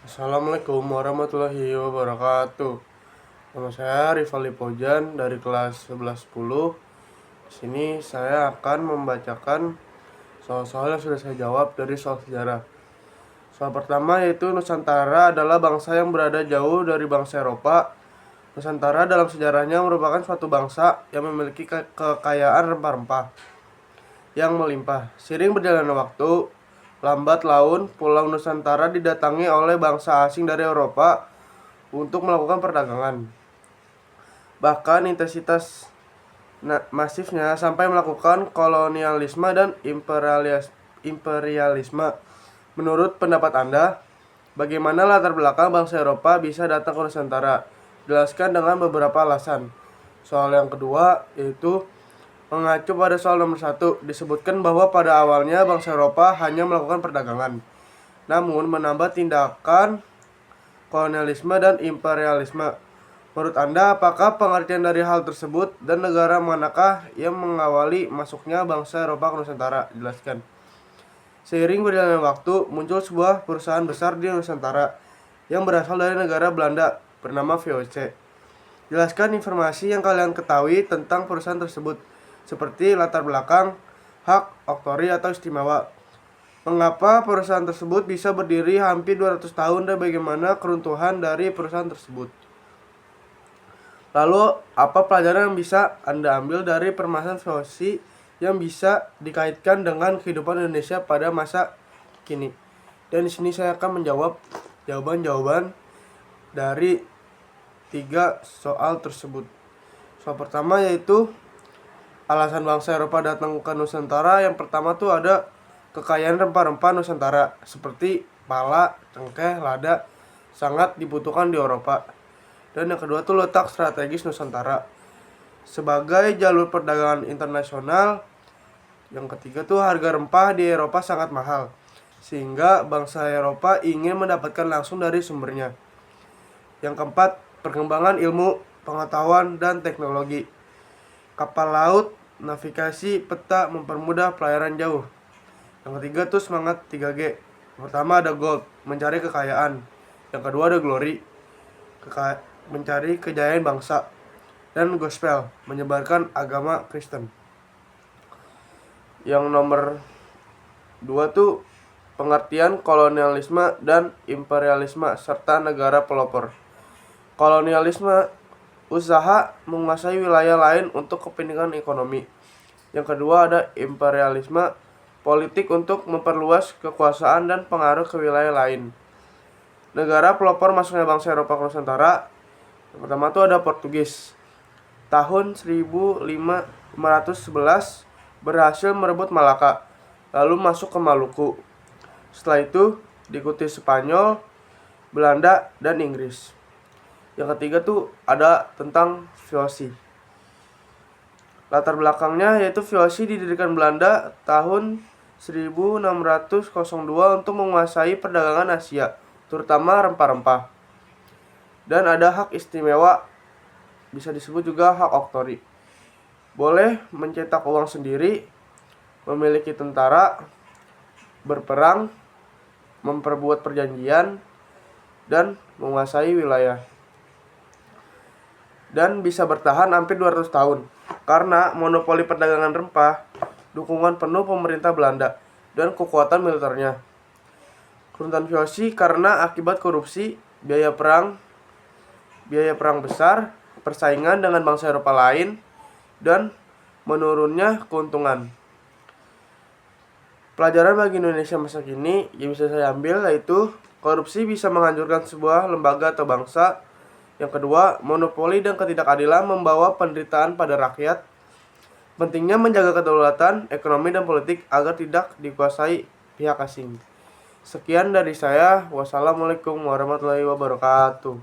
Assalamualaikum warahmatullahi wabarakatuh. Nama saya Rivaldi Pojan dari kelas 1110. Di sini saya akan membacakan soal-soal yang sudah saya jawab dari soal sejarah. Soal pertama yaitu Nusantara adalah bangsa yang berada jauh dari bangsa Eropa. Nusantara dalam sejarahnya merupakan suatu bangsa yang memiliki kekayaan rempah-rempah yang melimpah. Seiring berjalannya waktu, lambat laun Pulau Nusantara didatangi oleh bangsa asing dari Eropa untuk melakukan perdagangan. Bahkan intensitas masifnya sampai melakukan kolonialisme dan imperialisme. Menurut pendapat Anda, bagaimana latar belakang bangsa Eropa bisa datang ke Nusantara? Jelaskan dengan beberapa alasan. Soal yang kedua yaitu mengacu pada soal nomor 1, disebutkan bahwa pada awalnya bangsa Eropa hanya melakukan perdagangan, namun menambah tindakan kolonialisme dan imperialisme. Menurut Anda, apakah pengertian dari hal tersebut dan negara manakah yang mengawali masuknya bangsa Eropa ke Nusantara? Jelaskan. Seiring berjalannya waktu, muncul sebuah perusahaan besar di Nusantara yang berasal dari negara Belanda bernama VOC. Jelaskan informasi yang kalian ketahui tentang perusahaan tersebut, seperti latar belakang, hak, oktori, atau istimewa. Mengapa perusahaan tersebut bisa berdiri hampir 200 tahun dan bagaimana keruntuhan dari perusahaan tersebut? Lalu, apa pelajaran yang bisa Anda ambil dari permasalahan VOC yang bisa dikaitkan dengan kehidupan Indonesia pada masa kini? Dan di sini saya akan menjawab jawaban-jawaban dari 3 soal tersebut. Soal pertama yaitu alasan bangsa Eropa datang ke Nusantara. Yang pertama tuh ada kekayaan rempah-rempah Nusantara seperti pala, cengkeh, lada sangat dibutuhkan di Eropa. Dan yang kedua tuh letak strategis Nusantara sebagai jalur perdagangan internasional. Yang ketiga tuh harga rempah di Eropa sangat mahal sehingga bangsa Eropa ingin mendapatkan langsung dari sumbernya. Yang keempat, perkembangan ilmu, pengetahuan, dan teknologi. Kapal laut, navigasi, peta mempermudah pelayaran jauh. Yang ketiga tuh semangat 3G. Yang pertama ada gold, mencari kekayaan. Yang kedua ada glory, mencari kejayaan bangsa. Dan gospel, menyebarkan agama Kristen. Yang nomor 2 tuh pengertian kolonialisme dan imperialisme serta negara pelopor. Kolonialisme, usaha menguasai wilayah lain untuk kepentingan ekonomi. Yang kedua ada imperialisme, politik untuk memperluas kekuasaan dan pengaruh ke wilayah lain. Negara pelopor masuknya bangsa Eropa ke Nusantara. Yang pertama itu ada Portugis. Tahun 1511 berhasil merebut Malaka, lalu masuk ke Maluku. Setelah itu diikuti Spanyol, Belanda, dan Inggris. Yang ketiga tuh ada tentang VOC. Latar belakangnya yaitu VOC didirikan Belanda tahun 1602 untuk menguasai perdagangan Asia, terutama rempah-rempah. Dan ada hak istimewa, bisa disebut juga hak oktori. Boleh mencetak uang sendiri, memiliki tentara, berperang, memperbuat perjanjian, dan menguasai wilayah. Dan bisa bertahan hampir 200 tahun karena monopoli perdagangan rempah, dukungan penuh pemerintah Belanda, dan kekuatan militernya. Keruntuhan VOC karena akibat korupsi, biaya perang besar, persaingan dengan bangsa Eropa lain, dan menurunnya keuntungan. Pelajaran bagi Indonesia masa kini yang bisa saya ambil yaitu korupsi bisa menghancurkan sebuah lembaga atau bangsa. Yang kedua, monopoli dan ketidakadilan membawa penderitaan pada rakyat. Pentingnya menjaga kedaulatan ekonomi dan politik agar tidak dikuasai pihak asing. Sekian dari saya. Wassalamualaikum warahmatullahi wabarakatuh.